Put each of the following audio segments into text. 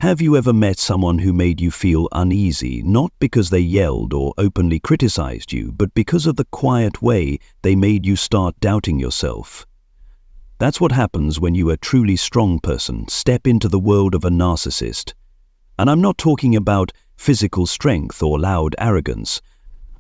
Have you ever met someone who made you feel uneasy, not because they yelled or openly criticized you, but because of the quiet way they made you start doubting yourself? That's what happens when you, a truly strong person, step into the world of a narcissist. And I'm not talking about physical strength or loud arrogance.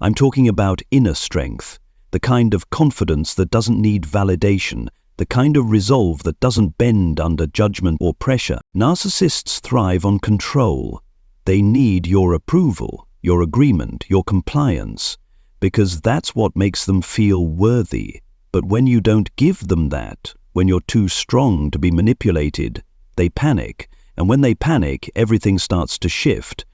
I'm talking about inner strength, the kind of confidence that doesn't need validation, the kind of resolve that doesn't bend under judgment or pressure. Narcissists thrive on control. They need your approval, your agreement, your compliance, because that's what makes them feel worthy. But when you don't give them that, when you're too strong to be manipulated, they panic. And when they panic, everything starts to shift.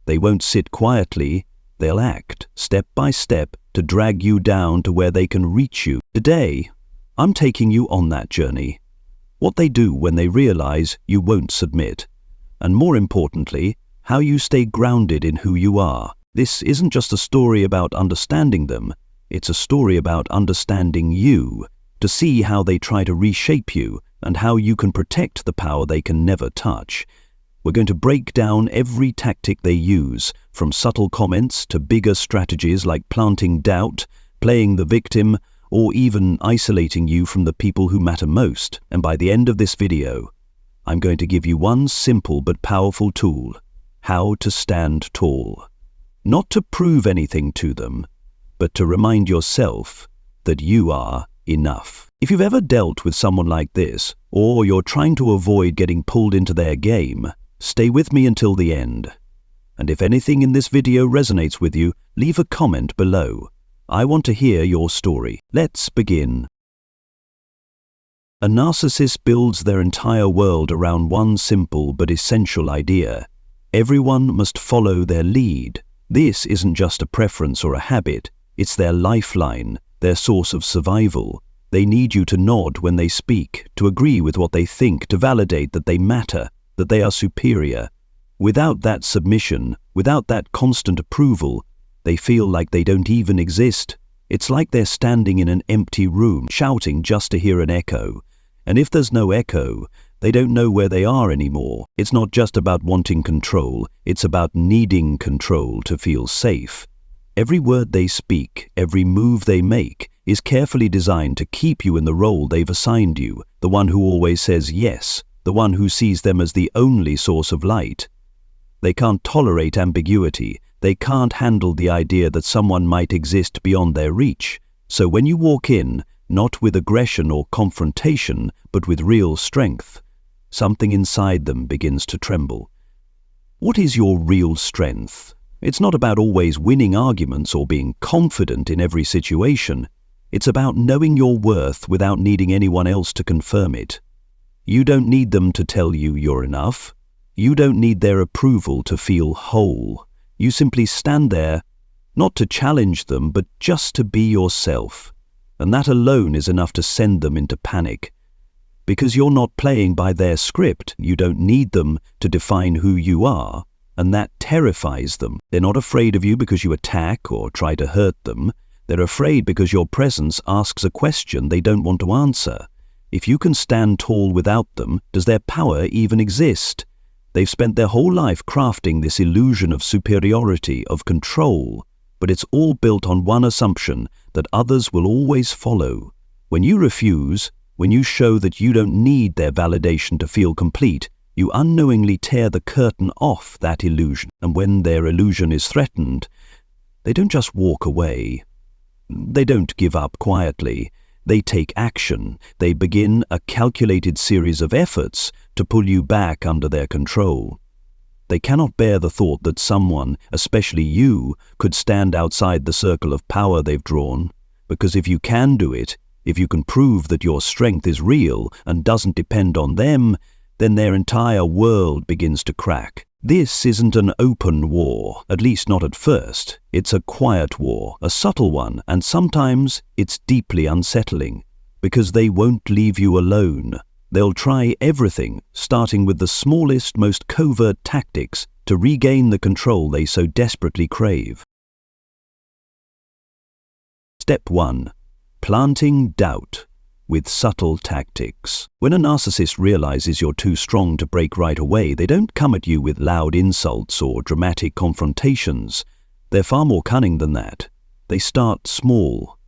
They won't sit quietly. They'll act, step by step, to drag you down to where they can reach you. Today, I'm taking you on that journey. What they do when they realize you won't submit. And more importantly, how you stay grounded in who you are. This isn't just a story about understanding them. It's a story about understanding you, to see how they try to reshape you and how you can protect the power they can never touch. We're going to break down every tactic they use, from subtle comments to bigger strategies like planting doubt, playing the victim, or even isolating you from the people who matter most. And by the end of this video, I'm going to give you one simple but powerful tool: how to stand tall. Not to prove anything to them, but to remind yourself that you are enough. If you've ever dealt with someone like this, or you're trying to avoid getting pulled into their game, stay with me until the end. And if anything in this video resonates with you, leave a comment below. I want to hear your story. Let's begin. A narcissist builds their entire world around one simple but essential idea. Everyone must follow their lead. This isn't just a preference or a habit. It's their lifeline, their source of survival. They need you to nod when they speak, to agree with what they think, to validate that they matter, that they are superior. Without that submission, without that constant approval, they feel like they don't even exist. It's like they're standing in an empty room, shouting just to hear an echo. And if there's no echo, they don't know where they are anymore. It's not just about wanting control, it's about needing control to feel safe. Every word they speak, every move they make, is carefully designed to keep you in the role they've assigned you, the one who always says yes, the one who sees them as the only source of light. They can't tolerate ambiguity. They can't handle the idea that someone might exist beyond their reach. So when you walk in, not with aggression or confrontation, but with real strength, something inside them begins to tremble. What is your real strength? It's not about always winning arguments or being confident in every situation. It's about knowing your worth without needing anyone else to confirm it. You don't need them to tell you you're enough. You don't need their approval to feel whole. You simply stand there, not to challenge them, but just to be yourself. And that alone is enough to send them into panic. Because you're not playing by their script, you don't need them to define who you are, and that terrifies them. They're not afraid of you because you attack or try to hurt them. They're afraid because your presence asks a question they don't want to answer. If you can stand tall without them, does their power even exist? They've spent their whole life crafting this illusion of superiority, of control, but it's all built on one assumption, that others will always follow. When you refuse, when you show that you don't need their validation to feel complete, you unknowingly tear the curtain off that illusion. And when their illusion is threatened, they don't just walk away. They don't give up quietly. They take action. They begin a calculated series of efforts to pull you back under their control. They cannot bear the thought that someone, especially you, could stand outside the circle of power they've drawn. Because if you can do it, if you can prove that your strength is real and doesn't depend on them, then their entire world begins to crack. This isn't an open war, at least not at first. It's a quiet war, a subtle one, and sometimes it's deeply unsettling, because they won't leave you alone. They'll try everything, starting with the smallest, most covert tactics, to regain the control they so desperately crave. Step 1. Planting doubt. with subtle tactics. When a narcissist realizes you're too strong to break right away, they don't come at you with loud insults or dramatic confrontations. They're far more cunning than that. They start small.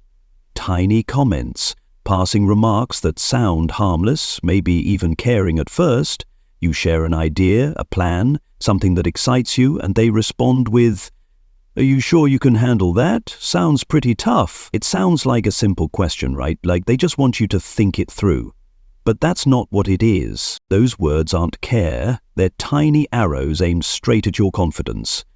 Tiny comments, passing remarks that sound harmless, maybe even caring at first. You share an idea, a plan, something that excites you, and they respond with, "Are you sure you can handle that? Sounds pretty tough." It sounds like a simple question, right? Like they just want you to think it through. But that's not what it is. Those words aren't care. They're tiny arrows aimed straight at your confidence.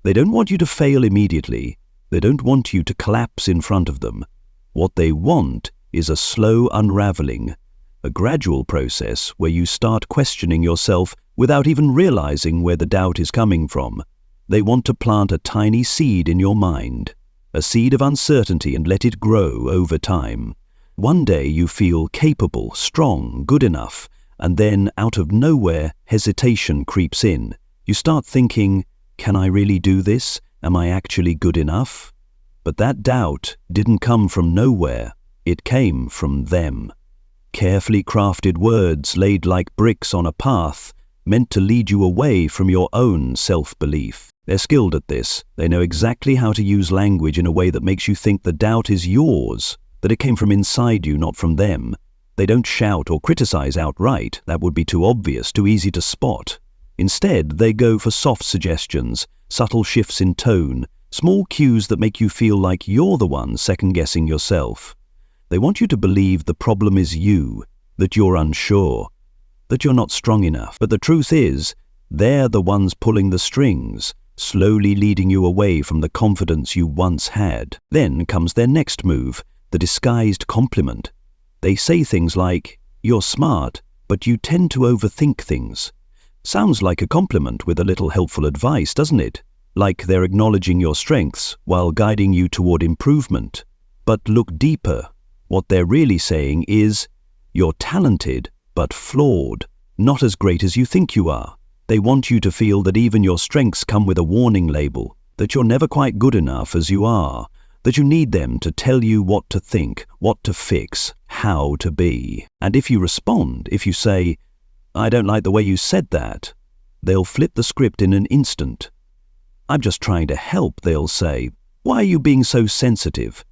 They don't want you to fail immediately. They don't want you to collapse in front of them. What they want is a slow unraveling, a gradual process where you start questioning yourself without even realizing where the doubt is coming from. They want to plant a tiny seed in your mind, a seed of uncertainty, and let it grow over time. One day you feel capable, strong, good enough, and then out of nowhere, hesitation creeps in. You start thinking, can I really do this? Am I actually good enough? But that doubt didn't come from nowhere. It came from them. Carefully crafted words laid like bricks on a path, meant to lead you away from your own self-belief. They're skilled at this. They know exactly how to use language in a way that makes you think the doubt is yours, that it came from inside you, not from them. They don't shout or criticize outright. That would be too obvious, too easy to spot. Instead, they go for soft suggestions, subtle shifts in tone, small cues that make you feel like you're the one second-guessing yourself. They want you to believe the problem is you, that you're unsure, that you're not strong enough. But the truth is, they're the ones pulling the strings, slowly leading you away from the confidence you once had. Then comes their next move, the disguised compliment. They say things like, "You're smart, but you tend to overthink things." Sounds like a compliment with a little helpful advice, doesn't it? Like they're acknowledging your strengths while guiding you toward improvement. But look deeper. What they're really saying is, you're talented, but flawed, not as great as you think you are. They want you to feel that even your strengths come with a warning label, that you're never quite good enough as you are, that you need them to tell you what to think, what to fix, how to be. And if you respond, if you say, "I don't like the way you said that," they'll flip the script in an instant. "I'm just trying to help," they'll say. "Why are you being so sensitive?"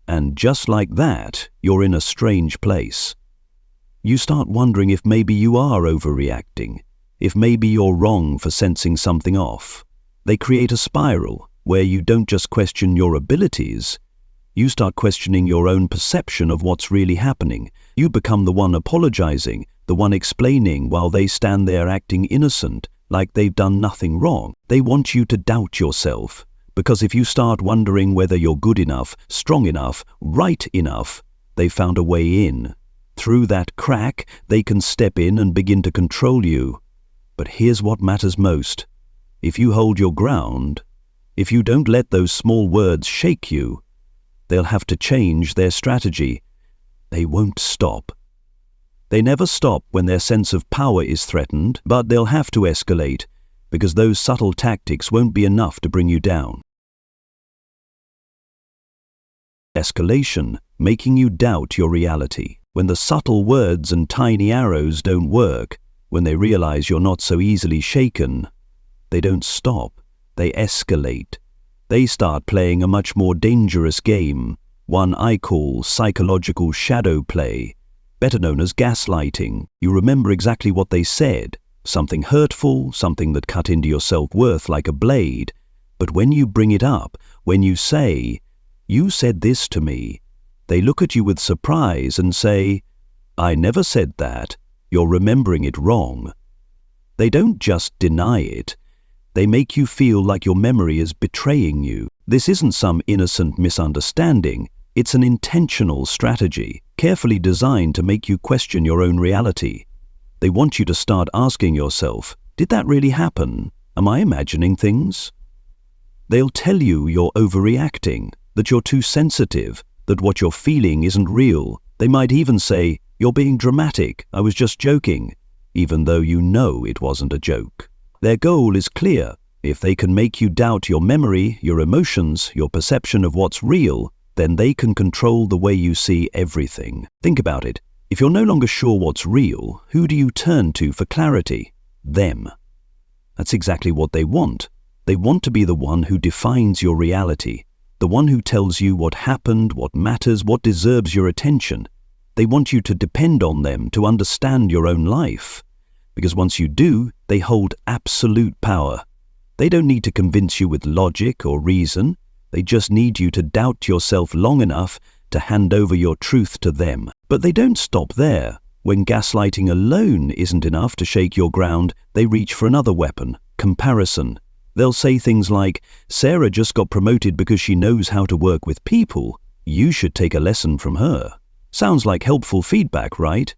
And just like that, you're in a strange place. You start wondering if maybe you are overreacting, if maybe you're wrong for sensing something off. They create a spiral where you don't just question your abilities, you start questioning your own perception of what's really happening. You become the one apologizing, the one explaining, while they stand there acting innocent, like they've done nothing wrong. They want you to doubt yourself, because if you start wondering whether you're good enough, strong enough, right enough, they've found a way in. Through that crack, they can step in and begin to control you. But here's what matters most. If you hold your ground, if you don't let those small words shake you, they'll have to change their strategy. They won't stop. They never stop when their sense of power is threatened, but they'll have to escalate, because those subtle tactics won't be enough to bring you down. Escalation, making you doubt your reality. When the subtle words and tiny arrows don't work, when they realize you're not so easily shaken, they don't stop, they escalate. They start playing a much more dangerous game, one I call psychological shadow play, better known as gaslighting. You remember exactly what they said, something hurtful, something that cut into your self-worth like a blade. But when you bring it up, when you say, "You said this to me," they look at you with surprise and say, "I never said that. You're remembering it wrong." They don't just deny it. They make you feel like your memory is betraying you. This isn't some innocent misunderstanding. It's an intentional strategy, carefully designed to make you question your own reality. They want you to start asking yourself, did that really happen? Am I imagining things? They'll tell you you're overreacting, that you're too sensitive, that what you're feeling isn't real. They might even say, "You're being dramatic, I was just joking," even though you know it wasn't a joke. Their goal is clear. If they can make you doubt your memory, your emotions, your perception of what's real, then they can control the way you see everything. Think about it. If you're no longer sure what's real, who do you turn to for clarity? Them. That's exactly what they want. They want to be the one who defines your reality, the one who tells you what happened, what matters, what deserves your attention. They want you to depend on them to understand your own life. Because once you do, they hold absolute power. They don't need to convince you with logic or reason. They just need you to doubt yourself long enough to hand over your truth to them. But they don't stop there. When gaslighting alone isn't enough to shake your ground, they reach for another weapon: comparison. They'll say things like, "Sarah just got promoted because she knows how to work with people. You should take a lesson from her." Sounds like helpful feedback, right?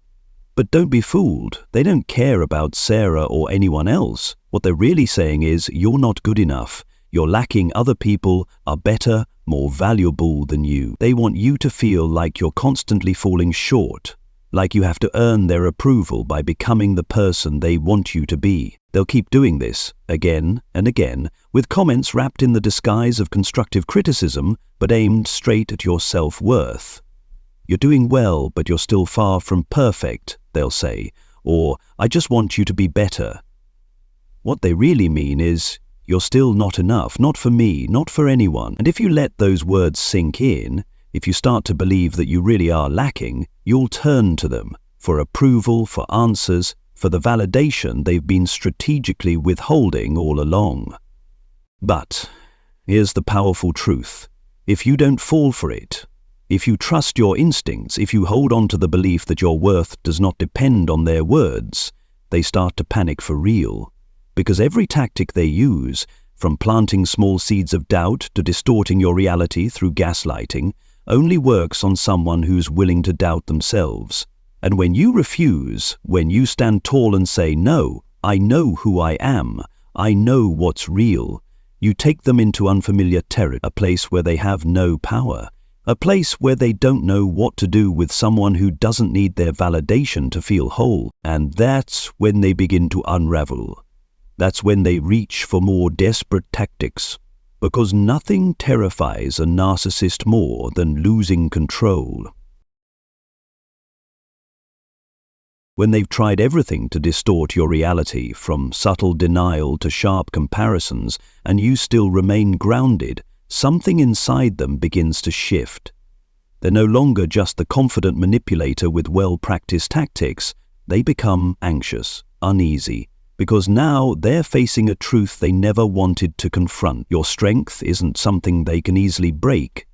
But don't be fooled. They don't care about Sarah or anyone else. What they're really saying is, you're not good enough. You're lacking. Other people are better, more valuable than you. They want you to feel like you're constantly falling short, like you have to earn their approval by becoming the person they want you to be. They'll keep doing this again and again, with comments wrapped in the disguise of constructive criticism, but aimed straight at your self-worth. "You're doing well, but you're still far from perfect," they'll say, or "I just want you to be better." What they really mean is, you're still not enough, not for me, not for anyone. And if you let those words sink in, if you start to believe that you really are lacking, you'll turn to them for approval, for answers, for the validation they've been strategically withholding all along. But here's the powerful truth. If you don't fall for it, if you trust your instincts, if you hold on to the belief that your worth does not depend on their words, they start to panic for real. Because every tactic they use, from planting small seeds of doubt to distorting your reality through gaslighting, only works on someone who's willing to doubt themselves. And when you refuse, when you stand tall and say, "No, I know who I am, I know what's real," you take them into unfamiliar territory, a place where they have no power, a place where they don't know what to do with someone who doesn't need their validation to feel whole. And that's when they begin to unravel. That's when they reach for more desperate tactics, because nothing terrifies a narcissist more than losing control. When they've tried everything to distort your reality, from subtle denial to sharp comparisons, and you still remain grounded, something inside them begins to shift. They're no longer just the confident manipulator with well-practiced tactics. They become anxious, uneasy, because now they're facing a truth they never wanted to confront. Your strength isn't something they can easily break.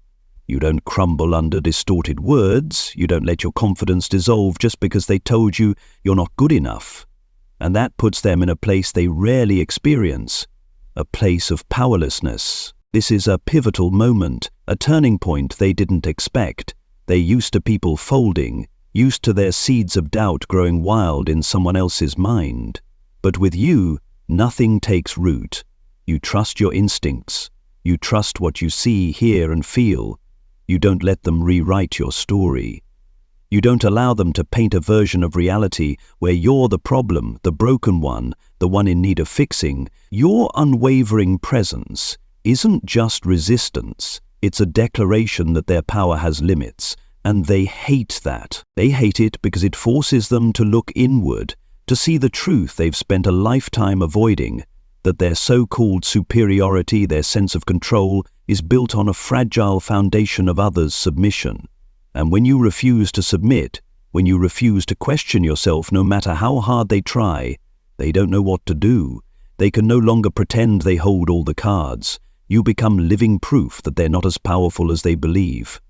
You don't crumble under distorted words. You don't let your confidence dissolve just because they told you you're not good enough. And that puts them in a place they rarely experience, a place of powerlessness. This is a pivotal moment, a turning point they didn't expect. They're used to people folding, used to their seeds of doubt growing wild in someone else's mind. But with you, nothing takes root. You trust your instincts. You trust what you see, hear, and feel. You don't let them rewrite your story. You don't allow them to paint a version of reality where you're the problem, the broken one, the one in need of fixing. Your unwavering presence isn't just resistance. It's a declaration that their power has limits, and they hate that. They hate it because it forces them to look inward, to see the truth they've spent a lifetime avoiding, that their so-called superiority, their sense of control, is built on a fragile foundation of others' submission. And when you refuse to submit, when you refuse to question yourself no matter how hard they try, they don't know what to do. They can no longer pretend they hold all the cards. You become living proof that they're not as powerful as they believe.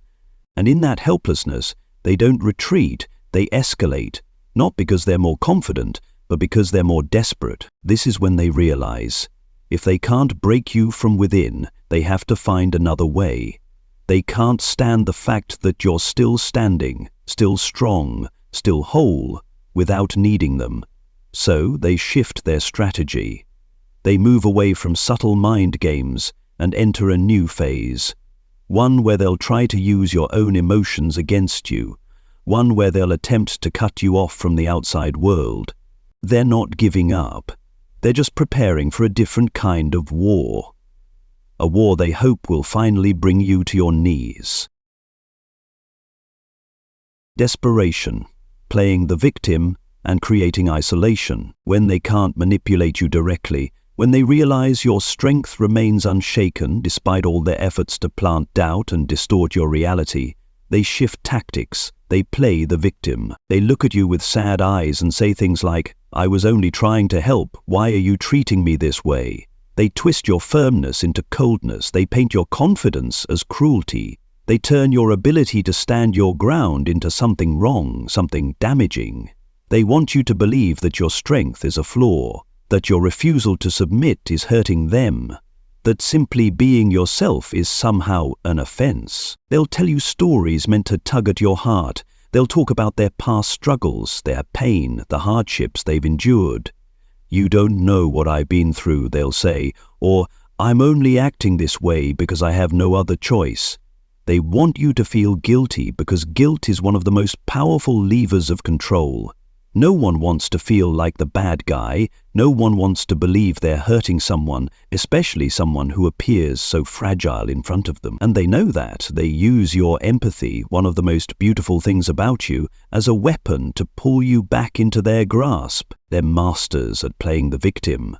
And in that helplessness, they don't retreat, they escalate. Not because they're more confident, but because they're more desperate. This is when they realize, if they can't break you from within, they have to find another way. They can't stand the fact that you're still standing, still strong, still whole, without needing them. So they shift their strategy. They move away from subtle mind games and enter a new phase. One where they'll try to use your own emotions against you. One where they'll attempt to cut you off from the outside world. They're not giving up. They're just preparing for a different kind of war. A war they hope will finally bring you to your knees. Desperation, playing the victim and creating isolation. When they can't manipulate you directly, when they realize your strength remains unshaken despite all their efforts to plant doubt and distort your reality, they shift tactics. They play the victim. They look at you with sad eyes and say things like, "I was only trying to help. Why are you treating me this way?" They twist your firmness into coldness. They paint your confidence as cruelty. They turn your ability to stand your ground into something wrong, something damaging. They want you to believe that your strength is a flaw, that your refusal to submit is hurting them, that simply being yourself is somehow an offense. They'll tell you stories meant to tug at your heart. They'll talk about their past struggles, their pain, the hardships they've endured. "You don't know what I've been through," they'll say, or "I'm only acting this way because I have no other choice." They want you to feel guilty because guilt is one of the most powerful levers of control. No one wants to feel like the bad guy. No one wants to believe they're hurting someone, especially someone who appears so fragile in front of them. And they know that. They use your empathy, one of the most beautiful things about you, as a weapon to pull you back into their grasp. They're masters at playing the victim.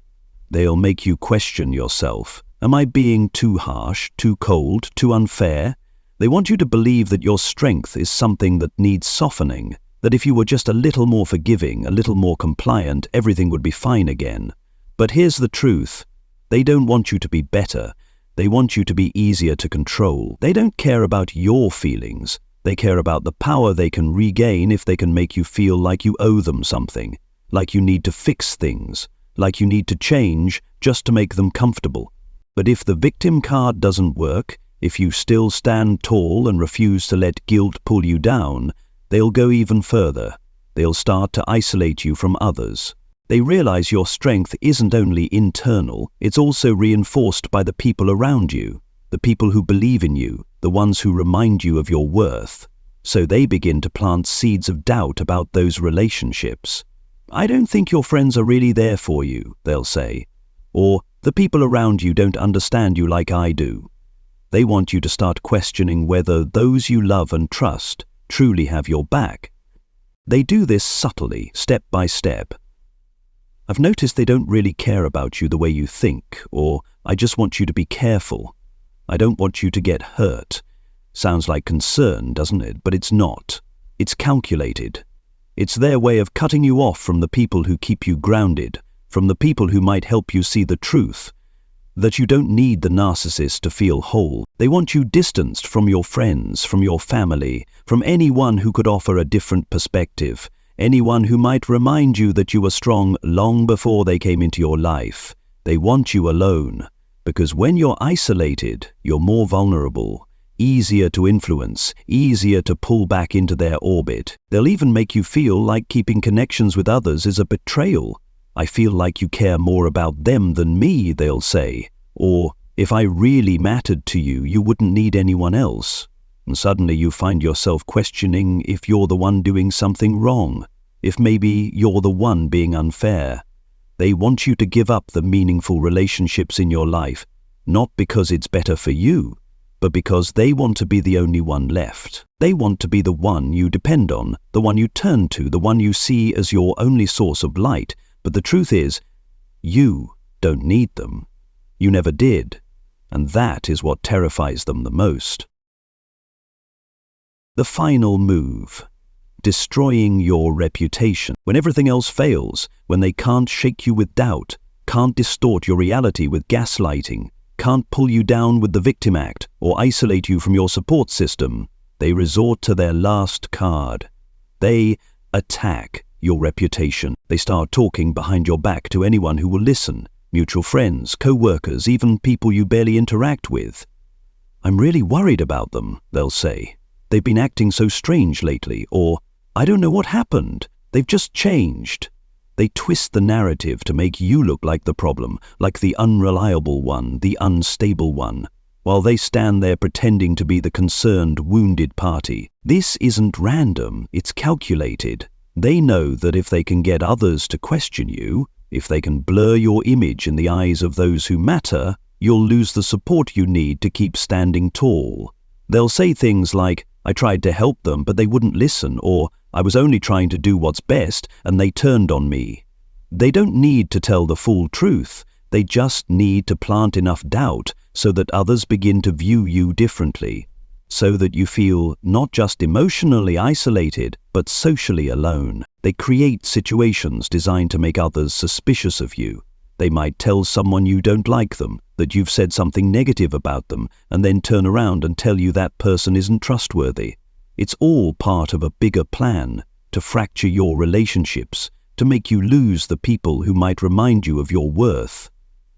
They'll make you question yourself. Am I being too harsh, too cold, too unfair? They want you to believe that your strength is something that needs softening, that if you were just a little more forgiving, a little more compliant, everything would be fine again. But here's the truth. They don't want you to be better. They want you to be easier to control. They don't care about your feelings. They care about the power they can regain if they can make you feel like you owe them something, like you need to fix things, like you need to change just to make them comfortable. But if the victim card doesn't work, if you still stand tall and refuse to let guilt pull you down, they'll go even further. They'll start to isolate you from others. They realize your strength isn't only internal, it's also reinforced by the people around you, the people who believe in you, the ones who remind you of your worth. So they begin to plant seeds of doubt about those relationships. "I don't think your friends are really there for you," they'll say. Or, "The people around you don't understand you like I do." They want you to start questioning whether those you love and trust truly have your back. They do this subtly, step by step. "I've noticed they don't really care about you the way you think," or "I just want you to be careful. I don't want you to get hurt." Sounds like concern, doesn't it? But it's not. It's calculated. It's their way of cutting you off from the people who keep you grounded, from the people who might help you see the truth, that you don't need the narcissist to feel whole. They want you distanced from your friends, from your family, from anyone who could offer a different perspective, anyone who might remind you that you were strong long before they came into your life. They want you alone, because when you're isolated, you're more vulnerable, easier to influence, easier to pull back into their orbit. They'll even make you feel like keeping connections with others is a betrayal. "I feel like you care more about them than me," they'll say. Or, "If I really mattered to you, you wouldn't need anyone else." And suddenly you find yourself questioning if you're the one doing something wrong, if maybe you're the one being unfair. They want you to give up the meaningful relationships in your life, not because it's better for you, but because they want to be the only one left. They want to be the one you depend on, the one you turn to, the one you see as your only source of light. But the truth is, you don't need them. You never did. And that is what terrifies them the most. The final move. Destroying your reputation. When everything else fails, when they can't shake you with doubt, can't distort your reality with gaslighting, can't pull you down with the victim act, or isolate you from your support system, they resort to their last card. They attack your reputation. They start talking behind your back to anyone who will listen, mutual friends, co-workers, even people you barely interact with. "I'm really worried about them," they'll say. "They've been acting so strange lately," or "I don't know what happened. They've just changed." They twist the narrative to make you look like the problem, like the unreliable one, the unstable one, while they stand there pretending to be the concerned, wounded party. This isn't random, it's calculated. They know that if they can get others to question you, if they can blur your image in the eyes of those who matter, you'll lose the support you need to keep standing tall. They'll say things like, I tried to help them, but they wouldn't listen, or I was only trying to do what's best and they turned on me. They don't need to tell the full truth. They just need to plant enough doubt so that others begin to view you differently, so that you feel not just emotionally isolated, but socially alone. They create situations designed to make others suspicious of you. They might tell someone you don't like them, that you've said something negative about them, and then turn around and tell you that person isn't trustworthy. It's all part of a bigger plan to fracture your relationships, to make you lose the people who might remind you of your worth.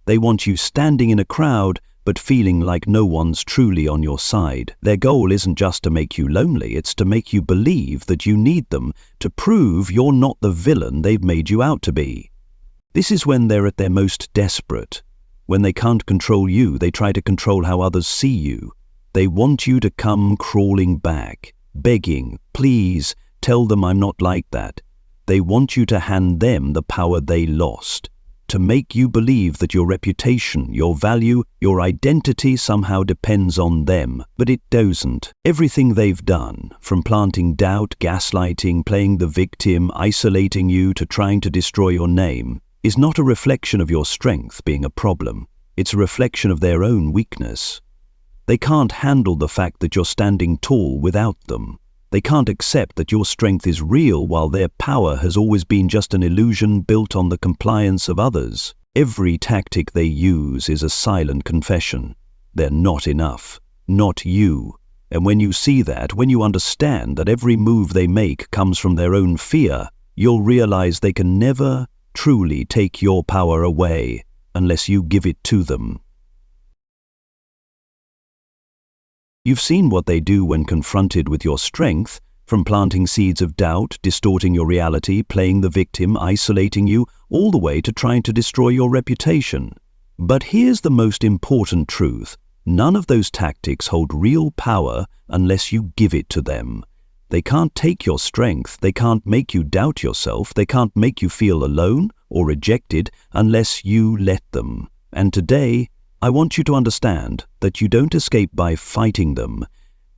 They want you standing in a crowd but feeling like no one's truly on your side. Their goal isn't just to make you lonely, it's to make you believe that you need them, to prove you're not the villain they've made you out to be. This is when they're at their most desperate. When they can't control you, they try to control how others see you. They want you to come crawling back, begging, please, tell them I'm not like that. They want you to hand them the power they lost, to make you believe that your reputation, your value, your identity somehow depends on them. But it doesn't. Everything they've done, from planting doubt, gaslighting, playing the victim, isolating you, to trying to destroy your name, is not a reflection of your strength being a problem. It's a reflection of their own weakness. They can't handle the fact that you're standing tall without them. They can't accept that your strength is real while their power has always been just an illusion built on the compliance of others. Every tactic they use is a silent confession. They're not enough, not you. And when you see that, when you understand that every move they make comes from their own fear, you'll realize they can never truly take your power away unless you give it to them. You've seen what they do when confronted with your strength, from planting seeds of doubt, distorting your reality, playing the victim, isolating you, all the way to trying to destroy your reputation. But here's the most important truth. None of those tactics hold real power unless you give it to them. They can't take your strength, they can't make you doubt yourself, they can't make you feel alone or rejected unless you let them. And today, I want you to understand that you don't escape by fighting them.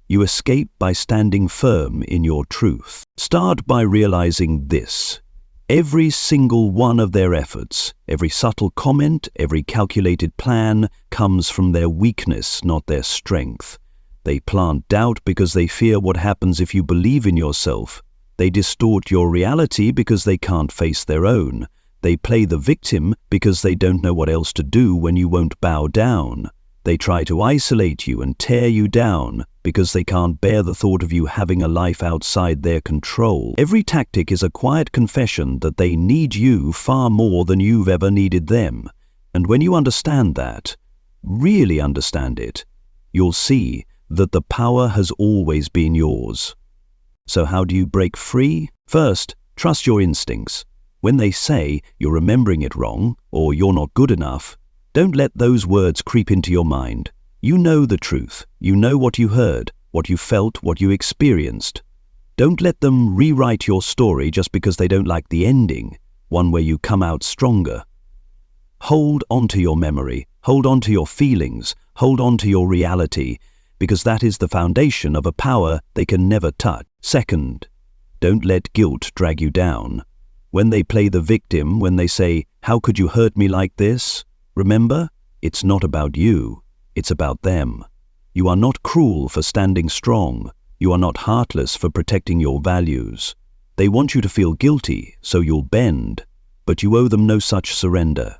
You escape by standing firm in your truth. Start by realizing this. Every single one of their efforts, every subtle comment, every calculated plan comes from their weakness, not their strength. They plant doubt because they fear what happens if you believe in yourself. They distort your reality because they can't face their own. They play the victim because they don't know what else to do when you won't bow down. They try to isolate you and tear you down because they can't bear the thought of you having a life outside their control. Every tactic is a quiet confession that they need you far more than you've ever needed them. And when you understand that, really understand it, you'll see that the power has always been yours. So how do you break free? First, trust your instincts. When they say you're remembering it wrong or you're not good enough, don't let those words creep into your mind. You know the truth. You know what you heard, what you felt, what you experienced. Don't let them rewrite your story just because they don't like the ending, one where you come out stronger. Hold on to your memory, hold on to your feelings, hold on to your reality, because that is the foundation of a power they can never touch. Second, don't let guilt drag you down. When they play the victim, when they say, "How could you hurt me like this?" remember, it's not about you, it's about them. You are not cruel for standing strong. You are not heartless for protecting your values. They want you to feel guilty, so you'll bend, but you owe them no such surrender.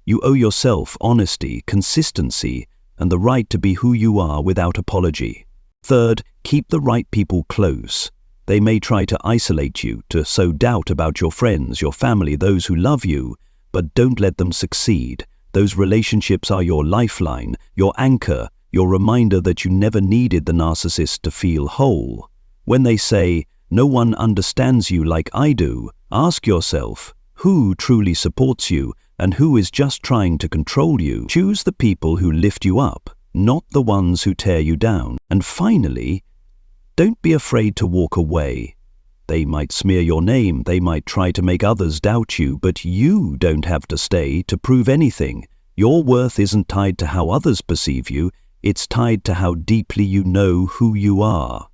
You owe yourself honesty, consistency, and the right to be who you are without apology. Third, keep the right people close. They may try to isolate you, to sow doubt about your friends, your family, those who love you, but don't let them succeed. Those relationships are your lifeline, your anchor, your reminder that you never needed the narcissist to feel whole. When they say, "No one understands you like I do," ask yourself, who truly supports you and who is just trying to control you? Choose the people who lift you up, not the ones who tear you down. And finally, don't be afraid to walk away. They might smear your name, they might try to make others doubt you, but you don't have to stay to prove anything. Your worth isn't tied to how others perceive you, it's tied to how deeply you know who you are.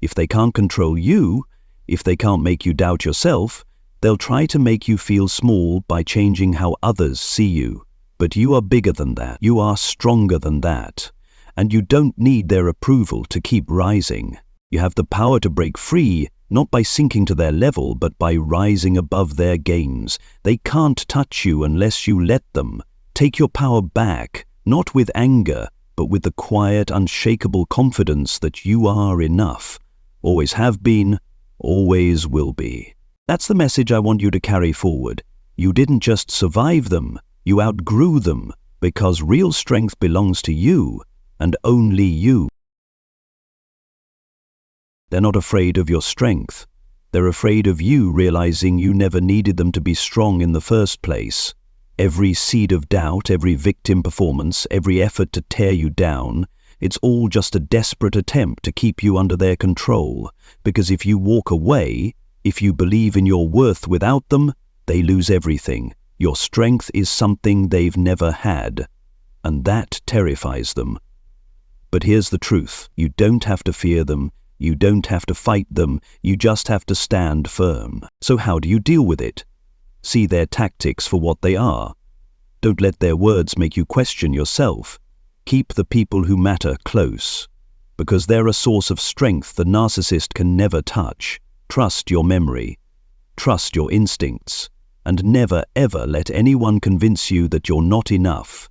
If they can't control you, if they can't make you doubt yourself, they'll try to make you feel small by changing how others see you. But you are bigger than that. You are stronger than that. And you don't need their approval to keep rising. You have the power to break free, not by sinking to their level, but by rising above their games. They can't touch you unless you let them. Take your power back, not with anger, but with the quiet, unshakable confidence that you are enough. Always have been, always will be. That's the message I want you to carry forward. You didn't just survive them, you outgrew them, because real strength belongs to you, and only you. They're not afraid of your strength. They're afraid of you realizing you never needed them to be strong in the first place. Every seed of doubt, every victim performance, every effort to tear you down, it's all just a desperate attempt to keep you under their control. Because if you walk away, if you believe in your worth without them, they lose everything. Your strength is something they've never had, and that terrifies them. But here's the truth. You don't have to fear them. You don't have to fight them. You just have to stand firm. So how do you deal with it? See their tactics for what they are. Don't let their words make you question yourself. Keep the people who matter close, because they're a source of strength the narcissist can never touch. Trust your memory. Trust your instincts. And never ever let anyone convince you that you're not enough.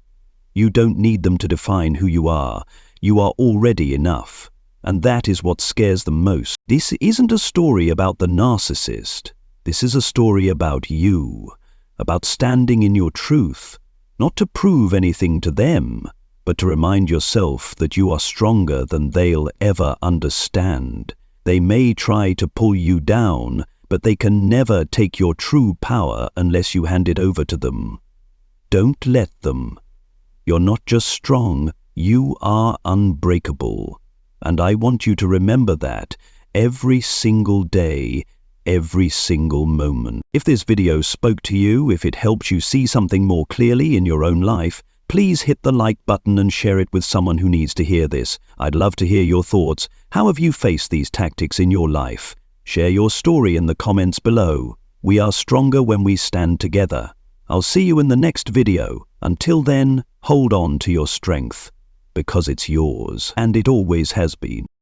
You don't need them to define who you are. You are already enough. And that is what scares them most. This isn't a story about the narcissist. This is a story about you, about standing in your truth, not to prove anything to them, but to remind yourself that you are stronger than they'll ever understand. They may try to pull you down, but they can never take your true power unless you hand it over to them. Don't let them. You're not just strong, you are unbreakable. And I want you to remember that every single day, every single moment. If this video spoke to you, if it helps you see something more clearly in your own life, please hit the like button and share it with someone who needs to hear this. I'd love to hear your thoughts. How have you faced these tactics in your life? Share your story in the comments below. We are stronger when we stand together. I'll see you in the next video. Until then, hold on to your strength, because it's yours, and it always has been.